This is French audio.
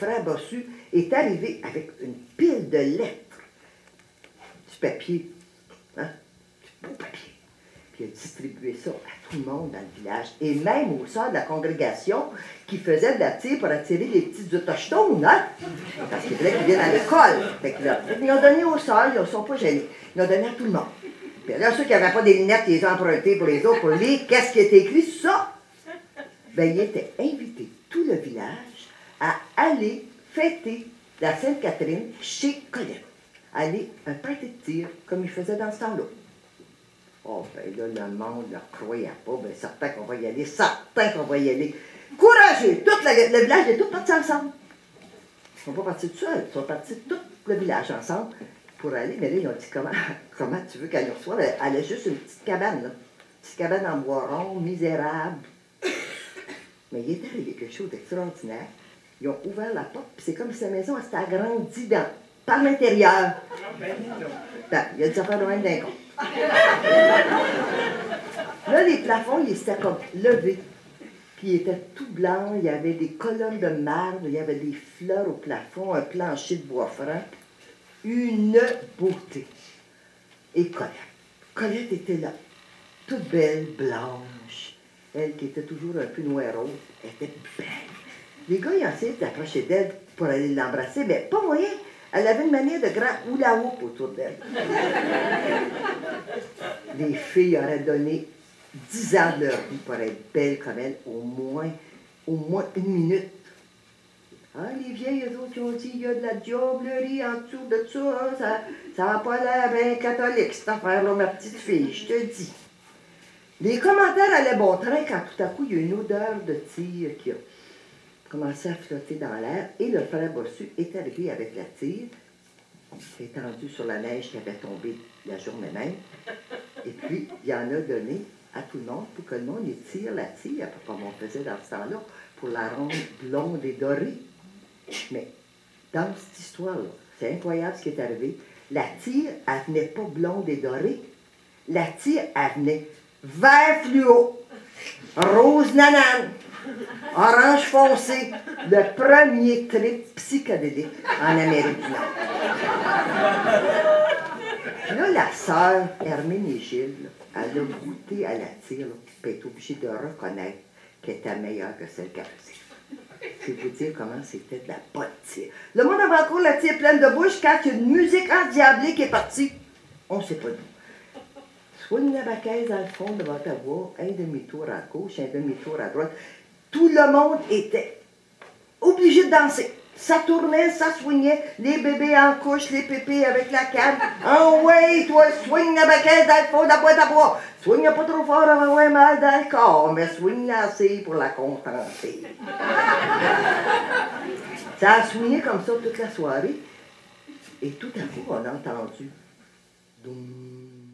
frère Bossu est arrivé avec une pile de lettres, du papier, hein, du beau papier. Puis il a distribué ça à tout le monde dans le village, et même aux sœurs de la congrégation qui faisaient de la tire pour attirer les petites autochtones, hein? Parce qu'il fallait qu'ils viennent à l'école. Fait que là, ils ont donné aux sœurs, ils ne sont pas gênés. Ils ont donné à tout le monde. Puis là, ceux qui n'avaient pas des lunettes, ils les ont empruntées pour les autres, pour lire. Qu'est-ce qui était écrit sur ça? Ben, il était invité, tout le village, à aller fêter la Sainte-Catherine chez Colette. Aller un party de tir, comme il faisait dans ce temps-là. Oh, ben là, le monde ne croyait pas. Ben, certain qu'on va y aller, certain qu'on va y aller. Courageux! Tout le village est tout parti ensemble. Ils ne sont pas partis tout seuls, ils sont partis tout le village ensemble pour aller. Mais là, ils ont dit comment tu veux qu'elle nous reçoive? Elle a juste une petite cabane, là. Une petite cabane en bois rond, misérable. Mais il est arrivé quelque chose d'extraordinaire. Ils ont ouvert la porte, puis c'est comme si la maison s'était agrandie par l'intérieur. Ben, il y a des affaires de même d'un con. Là, les plafonds, ils s'étaient comme levés. Puis ils étaient tout blancs, il y avait des colonnes de marbre, il y avait des fleurs au plafond, un plancher de bois franc. Une beauté. Et Colette. Colette était là, toute belle, blanche. Elle qui était toujours un peu noiraude, était belle. Les gars, ils ont essayé d'approcher d'elle pour aller l'embrasser, mais pas moyen. Elle avait une manière de grand hula-hoop autour d'elle. Les filles auraient donné 10 ans de leur vie pour être belles comme elle, au moins 1 minute. Ah, les vieilles, eux autres, ils ont dit, il y a de la diablerie en dessous de ça, hein, ça n'a pas l'air bien catholique, cette affaire-là, ma petite fille, je te dis. Les commentaires allaient bon train quand tout à coup, il y a une odeur de tire qui a commencé à flotter dans l'air, et le frère Bossu est arrivé avec la tire, étendue sur la neige qui avait tombé la journée même, et puis il en a donné à tout le monde pour que le monde y tire la tire, comme on faisait dans ce temps-là, pour la rendre blonde et dorée. Mais dans cette histoire-là, c'est incroyable ce qui est arrivé. La tire, elle venait pas blonde et dorée. La tire, elle venait vert fluo, rose nanane, orange foncé, le premier trip psychédélique en Amérique du Nord. Puis là, la sœur Hermine et Gilles, là, elle a goûté à la tire, là, puis elle est obligée de reconnaître qu'elle était meilleure que celle qu'elle faisait. Je vais vous dire comment c'était de la bonne tire. Le monde avait encore la tire pleine de bouche quand il y a une musique endiablée qui est partie. On ne sait pas d'où. Swing la baquette dans le fond de votre voix, un demi-tour à gauche, un demi-tour à droite. Tout le monde était obligé de danser. Ça tournait, ça swingait, les bébés en couche, les pépés avec la canne. Ah ouais, toi, swing la baquette dans le fond de la boîte à bois. Swing pas trop fort, on va avoir mal dans le corps, mais swing assez pour la contenter. Ça a swingé comme ça toute la soirée. Et tout à coup, on a entendu. Doum,